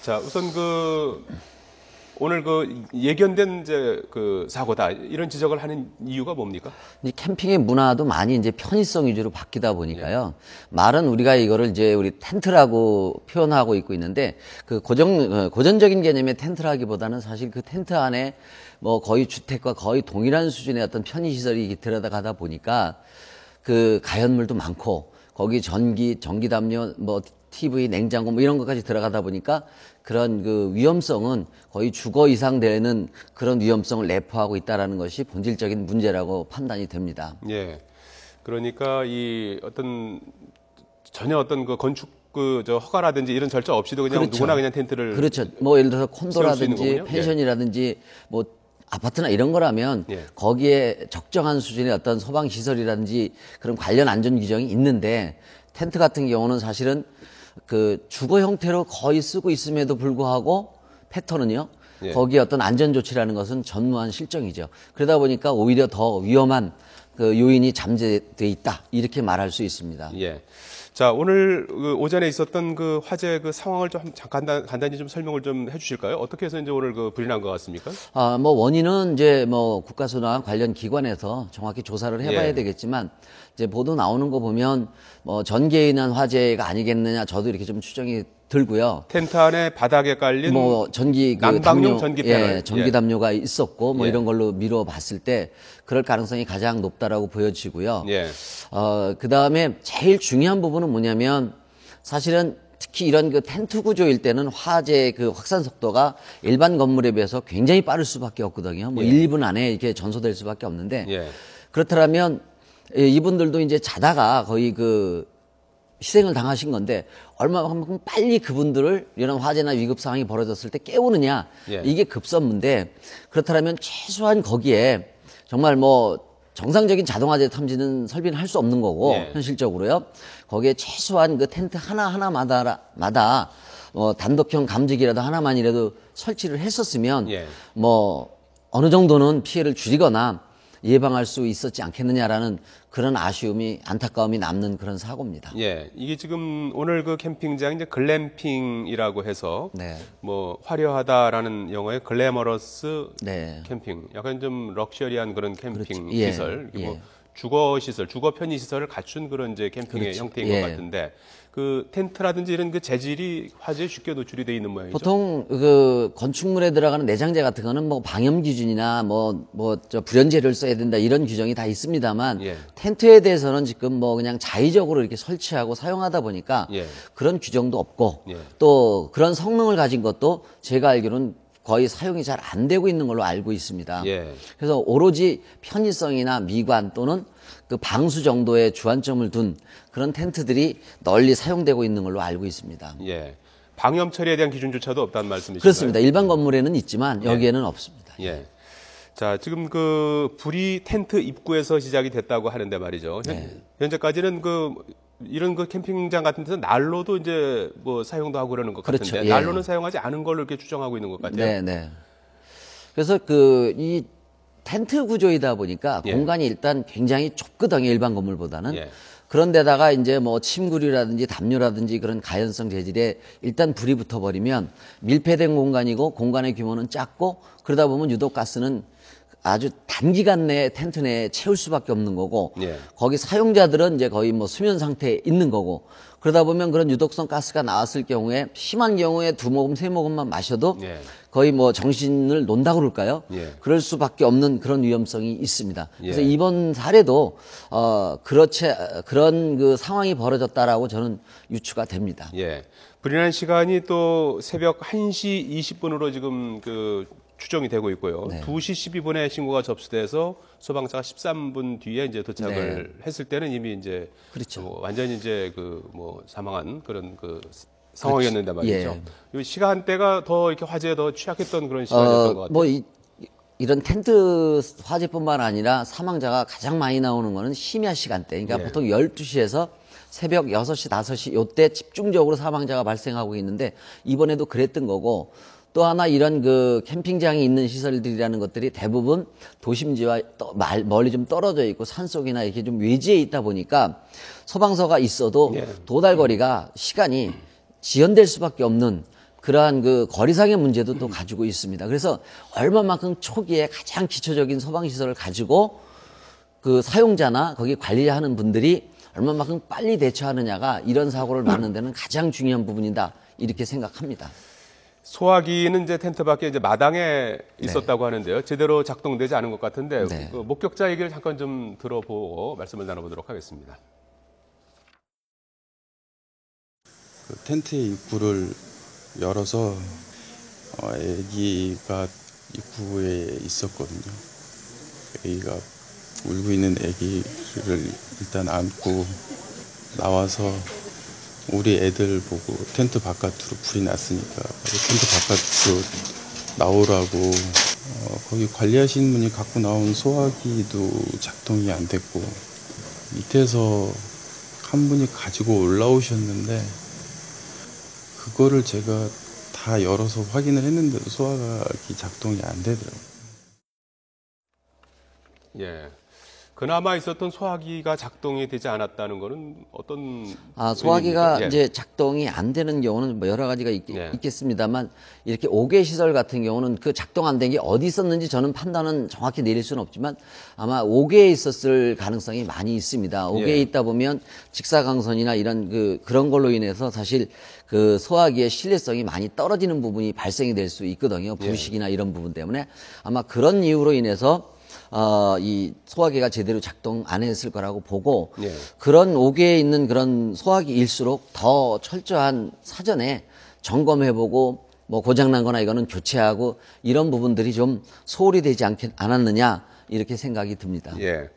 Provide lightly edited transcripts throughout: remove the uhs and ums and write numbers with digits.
자, 우선 오늘 예견된 이제 사고다 이런 지적을 하는 이유가 뭡니까? 이 캠핑의 문화도 많이 이제 편의성 위주로 바뀌다 보니까요. 말은 우리가 이거를 이제 우리 텐트라고 표현하고 있고 있는데 고전적인 개념의 텐트라기보다는 사실 그 텐트 안에 뭐 거의 주택과 거의 동일한 수준의 어떤 편의시설이 들어가다 보니까 그 가연물도 많고 거기 전기담요, 뭐 TV, 냉장고 뭐 이런 것까지 들어가다 보니까 그런 그 위험성은 거의 주거 이상 되는 그런 위험성을 내포하고 있다라는 것이 본질적인 문제라고 판단이 됩니다. 예. 그러니까 전혀 어떤 건축 허가라든지 이런 절차 없이도 그냥 그렇죠. 누구나 그냥 텐트를 그렇죠. 뭐 예를 들어서 콘도라든지 펜션이라든지 뭐 아파트나 이런 거라면 거기에 적정한 수준의 어떤 소방 시설이라든지 그런 관련 안전 규정이 있는데 텐트 같은 경우는 사실은 그 주거 형태로 거의 쓰고 있음에도 불구하고 패턴은요. 거기에 어떤 안전 조치라는 것은 전무한 실정이죠. 그러다 보니까 오히려 더 위험한 그 요인이 잠재돼 있다. 이렇게 말할 수 있습니다. 예. 자, 오늘 오전에 있었던 그 화재 상황을 좀 간단히 좀 설명을 좀 해주실까요? 어떻게 해서 이제 오늘 불이 난 것 같습니까? 뭐 원인은 이제 뭐 국가수나 관련 기관에서 정확히 조사를 해봐야 되겠지만 이제 보도 나오는 거 보면 뭐 전기에 인한 화재가 아니겠느냐 저도 이렇게 좀 추정이 들고요. 텐트 안에 바닥에 깔린 뭐 난방용 전기 패널, 전기 담요가 있었고 뭐 이런 걸로 미뤄 봤을 때 그럴 가능성이 가장 높다라고 보여지고요. 그다음에 제일 중요한 부분은 뭐냐면 사실은 특히 이런 텐트 구조일 때는 화재 확산 속도가 일반 건물에 비해서 굉장히 빠를 수밖에 없거든요. 뭐 1, 2분 안에 이렇게 전소될 수밖에 없는데 그렇다면 이분들도 이제 자다가 거의 희생을 당하신 건데 얼마만큼 빨리 그분들을 이런 화재나 위급 상황이 벌어졌을 때 깨우느냐 이게 급선무인데 그렇다면 최소한 거기에 정말 뭐 정상적인 자동화재 탐지는 설비는 할 수 없는 거고 현실적으로요 거기에 최소한 그 텐트 하나마다 단독형 감지기라도 하나만이라도 설치를 했었으면 뭐 어느 정도는 피해를 줄이거나 예방할 수 있었지 않겠느냐라는 그런 아쉬움이 안타까움이 남는 그런 사고입니다. 예, 이게 지금 오늘 캠핑장 이제 글램핑이라고 해서 뭐 화려하다라는 영어의 글래머러스 캠핑, 약간 좀 럭셔리한 그런 캠핑 시설, 뭐 주거 시설, 주거 편의 시설을 갖춘 그런 이제 캠핑의 형태인 것 같은데. 텐트라든지 이런 재질이 화재에 쉽게 노출이 돼 있는 모양이죠. 보통 건축물에 들어가는 내장재 같은 거는 뭐 방염 기준이나 불연재료를 써야 된다 이런 규정이 다 있습니다만 텐트에 대해서는 지금 뭐 그냥 자의적으로 이렇게 설치하고 사용하다 보니까 그런 규정도 없고 또 그런 성능을 가진 것도 제가 알기로는 거의 사용이 잘 안 되고 있는 걸로 알고 있습니다. 그래서 오로지 편의성이나 미관 또는 방수 정도의 주안점을 둔 그런 텐트들이 널리 사용되고 있는 걸로 알고 있습니다. 방염 처리에 대한 기준조차도 없다는 말씀이신가요? 그렇습니다. 일반 건물에는 있지만 여기에는 없습니다. 자, 지금 불이 텐트 입구에서 시작이 됐다고 하는데 말이죠. 현재까지는 이런 캠핑장 같은 데서 난로도 이제 뭐 사용도 하고 그러는 것 같은데 난로는 사용하지 않은 걸로 이렇게 추정하고 있는 것 같아요. 그래서 이 텐트 구조이다 보니까 공간이 일단 굉장히 좁거든요. 일반 건물보다는. 그런데다가 이제 뭐 침구류라든지 담요라든지 그런 가연성 재질에 일단 불이 붙어버리면 밀폐된 공간이고 공간의 규모는 작고 그러다 보면 유독 가스는 아주 단기간 내에 텐트 내에 채울 수밖에 없는 거고 거기 사용자들은 이제 거의 뭐 수면 상태에 있는 거고 그러다 보면 그런 유독성 가스가 나왔을 경우에 심한 경우에 2모금, 3모금만 마셔도 거의 뭐 정신을 논다고 그럴까요? 그럴 수밖에 없는 그런 위험성이 있습니다. 그래서 이번 사례도 그런 상황이 벌어졌다라고 저는 유추가 됩니다. 불이 난 시간이 또 새벽 1시 20분으로 지금 추정이 되고 있고요. 2시 12분에 신고가 접수돼서 소방차가 13분 뒤에 이제 도착을 했을 때는 이미 이제 완전히 이제 사망한 그런 상황이었는데 말이죠. 이 시간대가 더 이렇게 화재에 더 취약했던 그런 시간이었던 것 같아요. 이런 텐트 화재뿐만 아니라 사망자가 가장 많이 나오는 거는 심야 시간대. 그러니까 보통 12시에서 새벽 6시, 5시 요때 집중적으로 사망자가 발생하고 있는데 이번에도 그랬던 거고 또 하나 이런 캠핑장이 있는 시설들이라는 것들이 대부분 도심지와 멀리 좀 떨어져 있고 산속이나 이렇게 좀 외지에 있다 보니까 소방서가 있어도 도달거리가 시간이 지연될 수밖에 없는 그러한 그 거리상의 문제도 또 가지고 있습니다. 그래서 얼마만큼 초기에 가장 기초적인 소방시설을 가지고 그 사용자나 거기 관리하는 분들이 얼마만큼 빨리 대처하느냐가 이런 사고를 막는 데는 가장 중요한 부분이다. 이렇게 생각합니다. 소화기는 이제 텐트 밖에 이제 마당에 있었다고 하는데요. 제대로 작동되지 않은 것 같은데 그 목격자 얘기를 잠깐 좀 들어보고 말씀을 나눠보도록 하겠습니다. 그 텐트의 입구를 열어서 아기가 입구에 있었거든요. 아기가 울고 있는 아기를 일단 안고 나와서 우리 애들 보고 텐트 바깥으로 불이 났으니까 텐트 바깥으로 나오라고 거기 관리하시는 분이 갖고 나온 소화기도 작동이 안 됐고 밑에서 한 분이 가지고 올라오셨는데 그거를 제가 다 열어서 확인을 했는데도 소화기 작동이 안 되더라고요. 예. 그나마 있었던 소화기가 작동이 되지 않았다는 거는 어떤 소화기가 예. 이제 작동이 안 되는 경우는 뭐 여러 가지가 있겠습니다만 이렇게 5개 시설 같은 경우는 그 작동 안 된 게 어디 있었는지 저는 판단은 정확히 내릴 수는 없지만 아마 5개에 있었을 가능성이 많이 있습니다. 5개에 있다 보면 직사광선이나 이런 그런 걸로 인해서 사실 그 소화기의 신뢰성이 많이 떨어지는 부분이 발생이 될 수 있거든요. 부식이나 이런 부분 때문에 아마 그런 이유로 인해서 이 소화기가 제대로 작동 안 했을 거라고 보고 그런 5개에 있는 그런 소화기일수록 더 철저한 사전에 점검해보고 뭐 고장난 거나 이거는 교체하고 이런 부분들이 좀 소홀히 되지 않았느냐 이렇게 생각이 듭니다. 예.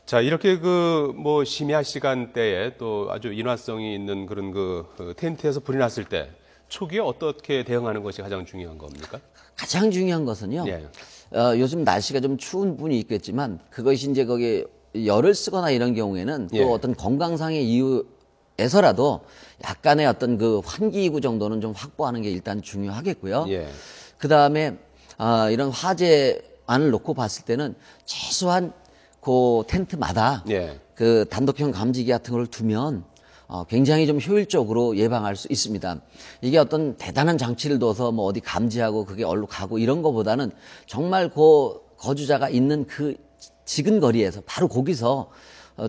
자, 이렇게 뭐 심야 시간대에 또 아주 인화성이 있는 그런 그 텐트에서 불이 났을 때 초기에 어떻게 대응하는 것이 가장 중요한 겁니까? 가장 중요한 것은요. 요즘 날씨가 좀 추운 부분이 있겠지만 그것이 이제 거기에 열을 쓰거나 이런 경우에는 또 어떤 건강상의 이유에서라도 약간의 어떤 그 환기구 정도는 좀 확보하는 게 일단 중요하겠고요. 그 다음에 이런 화재안을 놓고 봤을 때는 최소한 그 텐트마다 그 단독형 감지기 같은 걸 두면 굉장히 좀 효율적으로 예방할 수 있습니다. 이게 어떤 대단한 장치를 둬서 뭐 어디 감지하고 그게 얼로 가고 이런 거보다는 정말 그 거주자가 있는 그 지근 거리에서 바로 거기서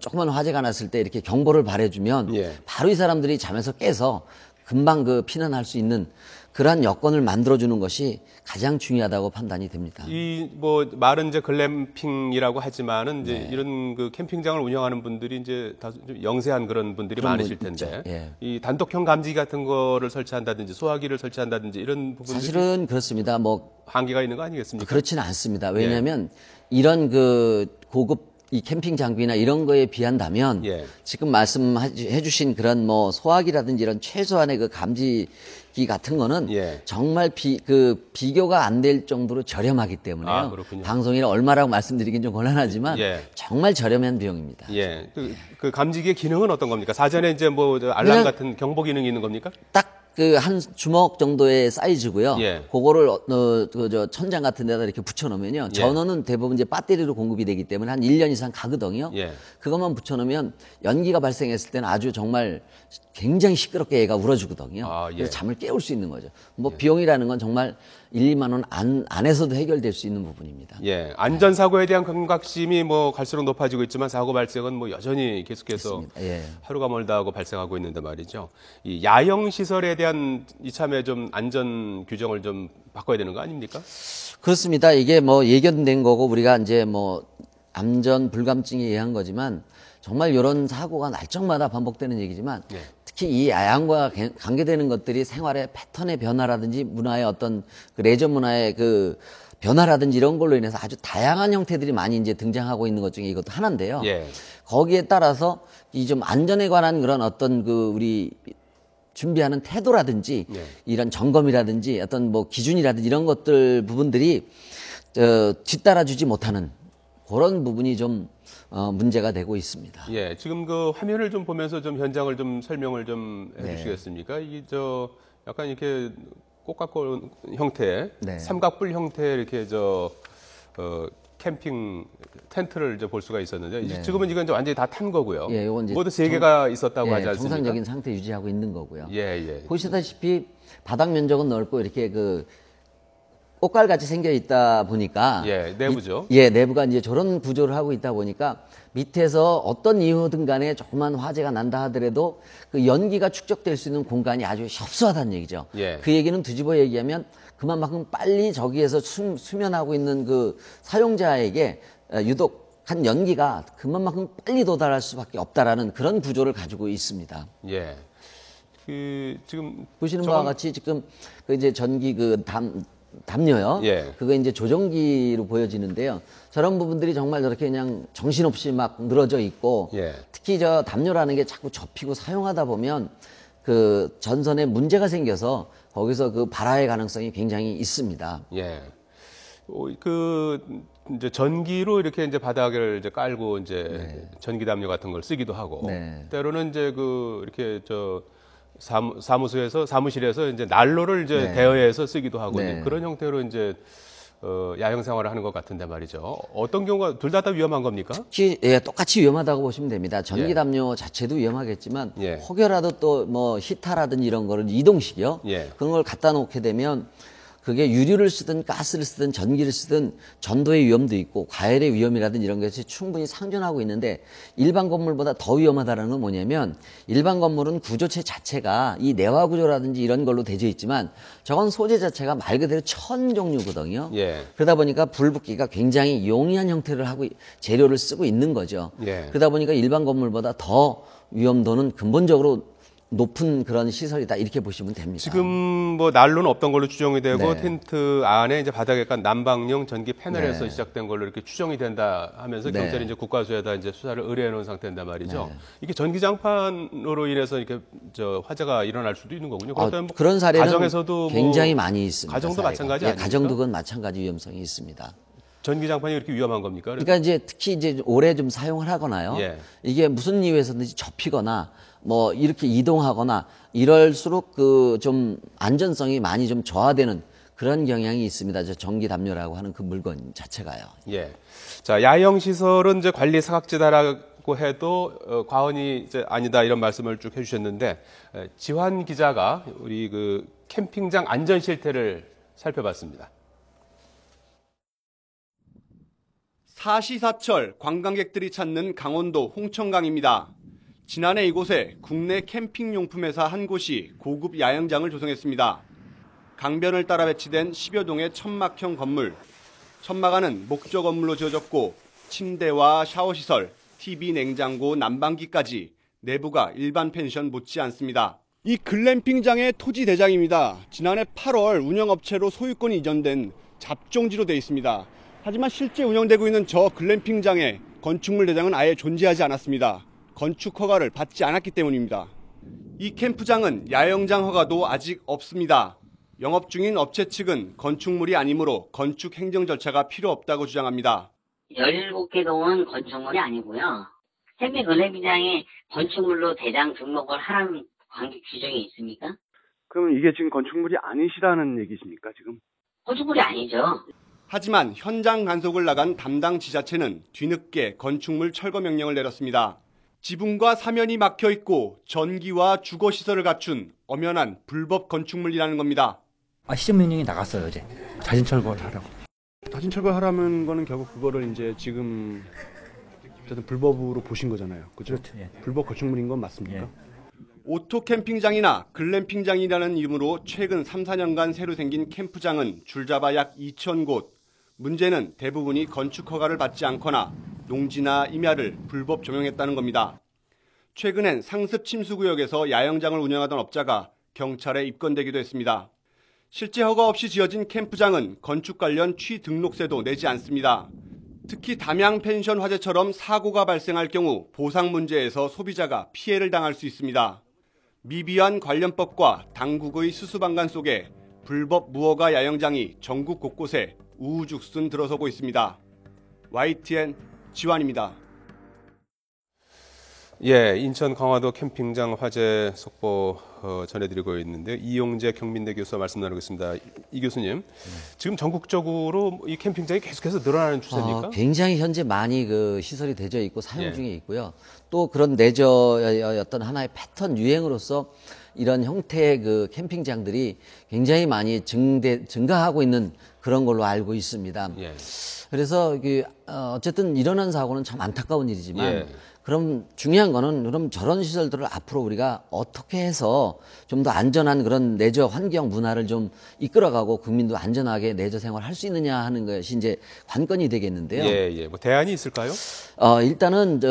조그만 화재가 났을 때 이렇게 경보를 발해주면 바로 이 사람들이 잠에서 깨서 금방 그 피난할 수 있는 그러한 여건을 만들어주는 것이 가장 중요하다고 판단이 됩니다. 이 뭐 말은 이제 글램핑이라고 하지만은 이제 이런 그 캠핑장을 운영하는 분들이 이제 다소 좀 영세한 그런 분들이 많으실 텐데 이 단독형 감지기 같은 거를 설치한다든지 소화기를 설치한다든지 이런 부분들이 사실은 그렇습니다. 뭐 한계가 있는 거 아니겠습니까? 그렇지는 않습니다. 왜냐하면 이런 그 고급 이 캠핑 장비나 이런 거에 비한다면 지금 말씀해 주신 그런 뭐 소화기라든지 이런 최소한의 그 감지기 같은 거는 정말 비교가 안 될 정도로 저렴하기 때문에요. 방송이라 얼마라고 말씀드리긴 좀 곤란하지만 정말 저렴한 비용입니다. 그 감지기의 기능은 어떤 겁니까? 사전에 이제 뭐 알람 같은 경보 기능이 있는 겁니까? 딱 그 한 주먹 정도의 사이즈고요. 그거를 저 천장 같은 데다 이렇게 붙여놓으면요. 전원은 대부분 이제 배터리로 공급이 되기 때문에 한 1년 이상 가거든요. 그것만 붙여놓으면 연기가 발생했을 때는 아주 정말 굉장히 시끄럽게 얘가 울어주거든요. 그래서 잠을 깨울 수 있는 거죠. 뭐 비용이라는 건 정말 1, 2만 원 안에서도 해결될 수 있는 부분입니다. 안전사고에 대한 경각심이 뭐 갈수록 높아지고 있지만 사고 발생은 뭐 여전히 계속해서 하루가 멀다 하고 발생하고 있는데 말이죠. 이 야영 시설에 대한 이참에 좀 안전 규정을 좀 바꿔야 되는 거 아닙니까? 그렇습니다. 이게 뭐 예견된 거고 우리가 이제 뭐 안전 불감증에 의한 거지만 정말 이런 사고가 날짜마다 반복되는 얘기지만 특히 이 야영과 관계되는 것들이 생활의 패턴의 변화라든지 문화의 어떤 그 레저 문화의 그 변화라든지 이런 걸로 인해서 아주 다양한 형태들이 많이 이제 등장하고 있는 것 중에 이것도 하나인데요. 거기에 따라서 이 좀 안전에 관한 그런 어떤 그 우리 준비하는 태도라든지 이런 점검이라든지 어떤 뭐 기준이라든지 이런 것들 부분들이 뒤따라주지 못하는 그런 부분이 좀 문제가 되고 있습니다. 지금 그 화면을 좀 보면서 좀 현장을 좀 설명을 좀 해주시겠습니까? 이게 약간 이렇게 꽃가루 형태, 삼각뿔 형태 이렇게 캠핑 텐트를 이제 볼 수가 있었는데 네. 지금은 이건 이제 완전히 다 탄 거고요. 예, 이건 이제 모두 3개가 있었다고 예, 하지 않습니까? 정상적인 상태 유지하고 있는 거고요. 예, 예. 보시다시피 바닥 면적은 넓고 이렇게 그 꽃갈같이 생겨 있다 보니까 예, 내부죠. 내부가 이제 저런 구조를 하고 있다 보니까 밑에서 어떤 이유든 간에 조그만 화재가 난다 하더라도 그 연기가 축적될 수 있는 공간이 아주 협소하다는 얘기죠. 예. 그 얘기는 뒤집어 얘기하면 그만큼 빨리 저기에서 수면하고 있는 그 사용자에게 유독한 연기가 그만큼 빨리 도달할 수밖에 없다라는 그런 구조를 가지고 있습니다. 예. 그 지금 보시는 바와 같이 지금 그 이제 전기 그 담요요. 예. 그거 이제 조정기로 보여지는데요. 저런 부분들이 정말 저렇게 그냥 정신없이 막 늘어져 있고 예. 특히 저 담요라는 게 자꾸 접히고 사용하다 보면 그 전선에 문제가 생겨서 거기서 그 발화의 가능성이 굉장히 있습니다. 예. 그 이제 전기로 이렇게 이제 바닥을 이제 깔고 이제 전기 담요 같은 걸 쓰기도 하고 네. 때로는 이제 그 이렇게 저 사무실에서 이제 난로를 이제 대여해서 쓰기도 하고 네. 그런 형태로 이제 야영 생활을 하는 것 같은데 말이죠. 어떤 경우가 둘 다 위험한 겁니까? 특히 똑같이 위험하다고 보시면 됩니다. 전기 담요 자체도 위험하겠지만 예. 혹여라도 또 뭐 히타라든지 이런 거를 이동식이요. 예. 그런 걸 갖다 놓게 되면 그게 유류를 쓰든 가스를 쓰든 전기를 쓰든 전도의 위험도 있고 과열의 위험이라든지 이런 것이 충분히 상존하고 있는데 일반 건물보다 더 위험하다는 건 뭐냐면 일반 건물은 구조체 자체가 이 내화 구조라든지 이런 걸로 되어 있지만 저건 소재 자체가 말 그대로 천 종류거든요. 예. 그러다 보니까 불 붙기가 굉장히 용이한 형태를 하고 재료를 쓰고 있는 거죠. 예. 그러다 보니까 일반 건물보다 더 위험도는 근본적으로 높은 그런 시설이다 이렇게 보시면 됩니다. 지금 뭐 난로는 없던 걸로 추정이 되고 네. 텐트 안에 이제 바닥에 깐 난방용 전기 패널에서 네. 시작된 걸로 이렇게 추정이 된다 하면서 네. 경찰이 이제 국과수에다 이제 수사를 의뢰해 놓은 상태인데 말이죠. 이게 전기장판으로 인해서 이렇게 저 화재가 일어날 수도 있는 거군요. 그렇다면 뭐 그런 사례는 가정에서도 굉장히 뭐 많이 있습니다. 가정도 사례가. 마찬가지 예, 아닙니까? 가정도 그건 마찬가지 위험성이 있습니다. 전기장판이 그렇게 위험한 겁니까? 그러니까 이제 특히 이제 오래 좀 사용을 하거나요. 예. 이게 무슨 이유에서든지 접히거나 뭐 이렇게 이동하거나 이럴수록 그 좀 안전성이 많이 좀 저하되는 그런 경향이 있습니다. 저 전기 담요라고 하는 그 물건 자체가요. 예. 자, 야영 시설은 이제 관리 사각지대라고 해도 과언이 이제 아니다 이런 말씀을 쭉 해주셨는데 지환 기자가 우리 그 캠핑장 안전 실태를 살펴봤습니다. 사시사철 관광객들이 찾는 강원도 홍천강입니다. 지난해 이곳에 국내 캠핑용품 회사 한 곳이 고급 야영장을 조성했습니다. 강변을 따라 배치된 10여 동의 천막형 건물. 천막 안은 목조 건물로 지어졌고 침대와 샤워시설, TV, 냉장고, 난방기까지 내부가 일반 펜션 못지 않습니다. 이 글램핑장의 토지 대장입니다. 지난해 8월 운영업체로 소유권이 이전된 잡종지로 되어 있습니다. 하지만 실제 운영되고 있는 저 글램핑장의 건축물 대장은 아예 존재하지 않았습니다. 건축 허가를 받지 않았기 때문입니다. 이 캠프장은 야영장 허가도 아직 없습니다. 영업 중인 업체 측은 건축물이 아니므로 건축 행정 절차가 필요 없다고 주장합니다. 17개 동은 건축물이 아니고요. 생계 글램핑장에 건축물로 대장 등록을 하라는 관계 규정이 있습니까? 그럼 이게 지금 건축물이 아니시라는 얘기십니까, 지금? 건축물이 아니죠. 하지만 현장 간속을 나간 담당 지자체는 뒤늦게 건축물 철거 명령을 내렸습니다. 지붕과 사면이 막혀 있고 전기와 주거 시설을 갖춘 엄연한 불법 건축물이라는 겁니다. 시정 명령이 나갔어요, 어제. 자진 철거를 하라고. 자진 철거하라는 거는 결국 그거를 이제 지금 어쨌든 불법으로 보신 거잖아요. 그죠? 그렇죠, 예. 불법 건축물인 건 맞습니까? 예. 오토 캠핑장이나 글램핑장이라는 이름으로 최근 3, 4년간 새로 생긴 캠프장은 줄잡아 약 2,000곳. 문제는 대부분이 건축 허가를 받지 않거나 농지나 임야를 불법 점용했다는 겁니다. 최근엔 상습 침수구역에서 야영장을 운영하던 업자가 경찰에 입건되기도 했습니다. 실제 허가 없이 지어진 캠프장은 건축 관련 취등록세도 내지 않습니다. 특히 담양 펜션 화재처럼 사고가 발생할 경우 보상 문제에서 소비자가 피해를 당할 수 있습니다. 미비한 관련법과 당국의 수수방관 속에 불법 무허가 야영장이 전국 곳곳에 우후죽순 들어서고 있습니다. YTN 지환입니다. 예, 인천 강화도 캠핑장 화재 속보 전해드리고 있는데 이용재 경민대 교수와 말씀 나누겠습니다. 이 교수님, 지금 전국적으로 이 캠핑장이 계속해서 늘어나는 추세입니까? 굉장히 현재 많이 그 시설이 되어 있고 사용 중에 있고요. 또 그런 레저의 어떤 하나의 패턴 유행으로서 이런 형태의 그 캠핑장들이 굉장히 많이 증가하고 있는 그런 걸로 알고 있습니다. 예. 그래서 어쨌든 일어난 사고는 참 안타까운 일이지만 예. 그럼 중요한 거는 그럼 저런 시설들을 앞으로 우리가 어떻게 해서 좀 더 안전한 그런 레저 환경 문화를 좀 이끌어가고 국민도 안전하게 레저 생활을 할 수 있느냐 하는 것이 이제 관건이 되겠는데요. 예. 뭐 대안이 있을까요? 일단은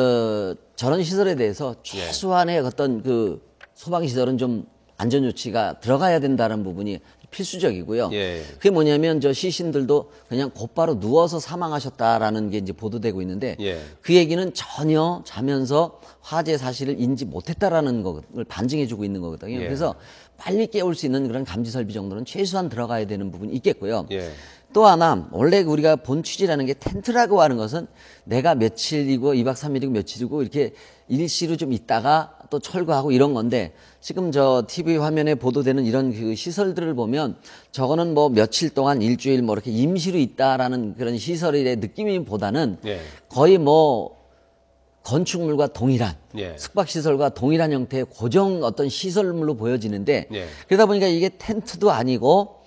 저런 시설에 대해서 최소한의 어떤 그 소방 시설은 좀 안전 조치가 들어가야 된다는 부분이 필수적이고요. 예. 그게 뭐냐면 저 시신들도 그냥 곧바로 누워서 사망하셨다라는 게 이제 보도되고 있는데 예. 그 얘기는 전혀 자면서 화재 사실을 인지 못했다라는 것을 반증해주고 있는 거거든요. 예. 그래서 빨리 깨울 수 있는 그런 감지 설비 정도는 최소한 들어가야 되는 부분이 있겠고요. 예. 또 하나 원래 우리가 본 취지라는 게 텐트라고 하는 것은 내가 며칠이고 2박 3일이고 며칠이고 이렇게 일시로 좀 있다가 또 철거하고 이런 건데 지금 저 TV 화면에 보도되는 이런 그 시설들을 보면 저거는 뭐 며칠 동안 일주일 뭐 이렇게 임시로 있다라는 그런 시설의 느낌보다는 예. 거의 뭐 건축물과 동일한 예. 숙박시설과 동일한 형태의 고정 어떤 시설물로 보여지는데 예. 그러다 보니까 이게 텐트도 아니고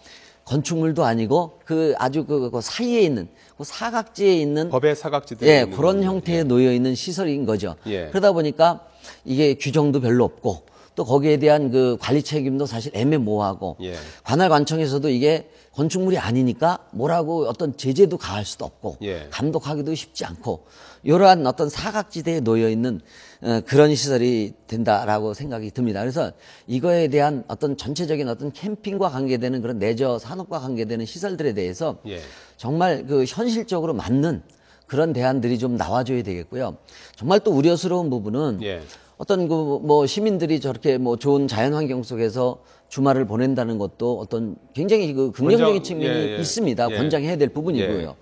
건축물도 아니고 그 아주 그 사이에 있는 그 사각지에 있는 법의 사각지대에 예, 있는 그런 거군요. 형태에 놓여 있는 시설인 거죠. 예. 그러다 보니까 이게 규정도 별로 없고 또 거기에 대한 그 관리 책임도 사실 애매모호하고 예. 관할관청에서도 이게 건축물이 아니니까 뭐라고 어떤 제재도 가할 수도 없고 예. 감독하기도 쉽지 않고 이러한 어떤 사각지대에 놓여 있는 그런 시설이 된다라고 생각이 듭니다. 그래서 이거에 대한 어떤 전체적인 어떤 캠핑과 관계되는 그런 레저 산업과 관계되는 시설들에 대해서 예. 정말 그 현실적으로 맞는 그런 대안들이 좀 나와줘야 되겠고요. 정말 또 우려스러운 부분은 예. 어떤 그 뭐 시민들이 저렇게 뭐 좋은 자연 환경 속에서 주말을 보낸다는 것도 어떤 굉장히 그 긍정적인 측면이 있습니다. 예. 권장해야 될 부분이고요.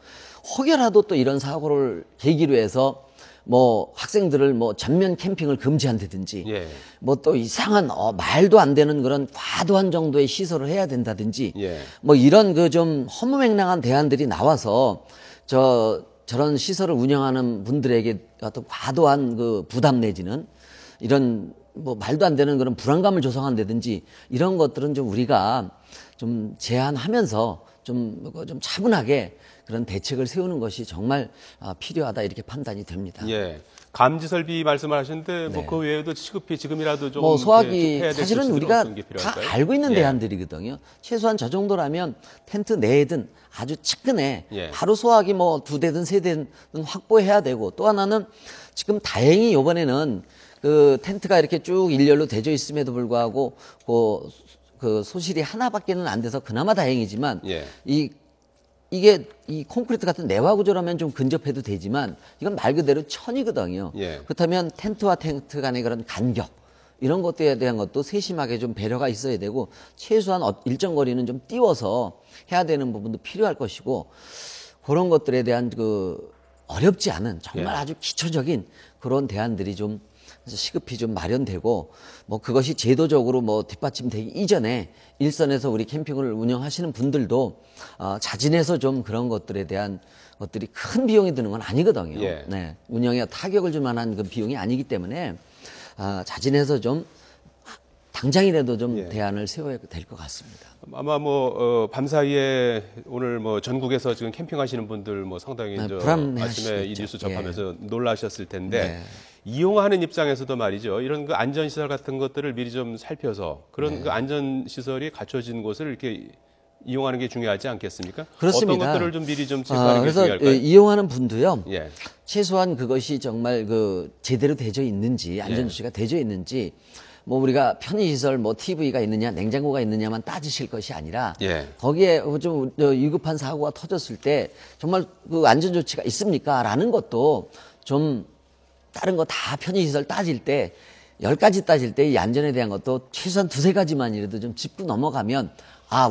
혹여라도 또 이런 사고를 계기로 해서 뭐 학생들을 뭐 전면 캠핑을 금지한다든지 예. 뭐 또 이상한 말도 안 되는 그런 과도한 정도의 시설을 해야 된다든지 예. 뭐 이런 그 좀 허무맹랑한 대안들이 나와서 저런 시설을 운영하는 분들에게 어떤 과도한 그 부담 내지는 이런 뭐 말도 안 되는 그런 불안감을 조성한다든지 이런 것들은 좀 우리가 좀 제한하면서 좀 차분하게 그런 대책을 세우는 것이 정말 필요하다 이렇게 판단이 됩니다. 예. 감지 설비 말씀을 하시는데 뭐 그 외에도 시급히 지금이라도 좀 뭐 소화기 해야 될 사실은 조치들은 우리가 어떤 게 다 필요할까요? 알고 있는 예. 대안들이거든요. 최소한 저 정도라면 텐트 내든 아주 측근에 예. 바로 소화기 뭐 2대든 3대든 확보해야 되고 또 하나는 지금 다행히 이번에는 그 텐트가 이렇게 쭉 일렬로 되어 있음에도 불구하고 그 소실이 하나밖에는 안 돼서 그나마 다행이지만 예. 이게 이 콘크리트 같은 내화 구조라면 좀 근접해도 되지만 이건 말 그대로 천이거든요. 예. 그렇다면 텐트와 텐트 간의 그런 간격 이런 것들에 대한 것도 세심하게 좀 배려가 있어야 되고 최소한 일정 거리는 좀 띄워서 해야 되는 부분도 필요할 것이고 그런 것들에 대한 그 어렵지 않은 정말 예. 아주 기초적인 그런 대안들이 좀 시급히 좀 마련되고 뭐 그것이 제도적으로 뭐 뒷받침되기 이전에 일선에서 우리 캠핑을 운영하시는 분들도 자진해서 좀 그런 것들에 대한 것들이 큰 비용이 드는 건 아니거든요. 예. 네, 운영에 타격을 줄 만한 그 비용이 아니기 때문에 자진해서 좀 당장이라도 좀 예. 대안을 세워야 될 것 같습니다. 아마 뭐 밤사이에 오늘 뭐 전국에서 지금 캠핑하시는 분들 뭐 상당히 네, 저 불안해하시겠죠. 아침에 이 뉴스 접하면서 예. 놀라셨을 텐데 네. 이용하는 입장에서도 말이죠. 이런 그 안전 시설 같은 것들을 미리 좀 살펴서 그런 그 안전 시설이 갖춰진 곳을 이렇게 이용하는 게 중요하지 않겠습니까? 그렇습니다. 어떤 것들을 좀 미리 좀 체크하는 게 그래서 중요할까요? 이용하는 분도요. 예. 최소한 그것이 정말 그 제대로 되어 있는지 안전 조치가 되어 있는지 뭐 우리가 편의시설 뭐 TV가 있느냐 냉장고가 있느냐만 따지실 것이 아니라 예. 거기에 좀 위급한 사고가 터졌을 때 정말 그 안전 조치가 있습니까? 라는 것도 좀 다른 거 다 편의시설 따질 때 10가지 따질 때 이 안전에 대한 것도 최소한 2-3가지만이라도 좀 짚고 넘어가면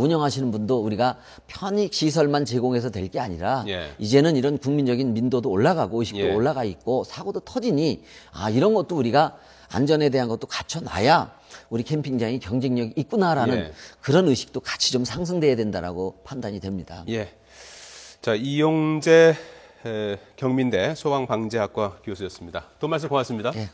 운영하시는 분도 우리가 편익 시설만 제공해서 될 게 아니라 예. 이제는 이런 국민적인 민도도 올라가고 의식도 예. 올라가 있고 사고도 터지니 이런 것도 우리가 안전에 대한 것도 갖춰놔야 우리 캠핑장이 경쟁력이 있구나라는 예. 그런 의식도 같이 좀 상승돼야 된다라고 판단이 됩니다. 예. 자, 이용재 경민대 소방방재학과 교수였습니다. 또 말씀 고맙습니다. 예.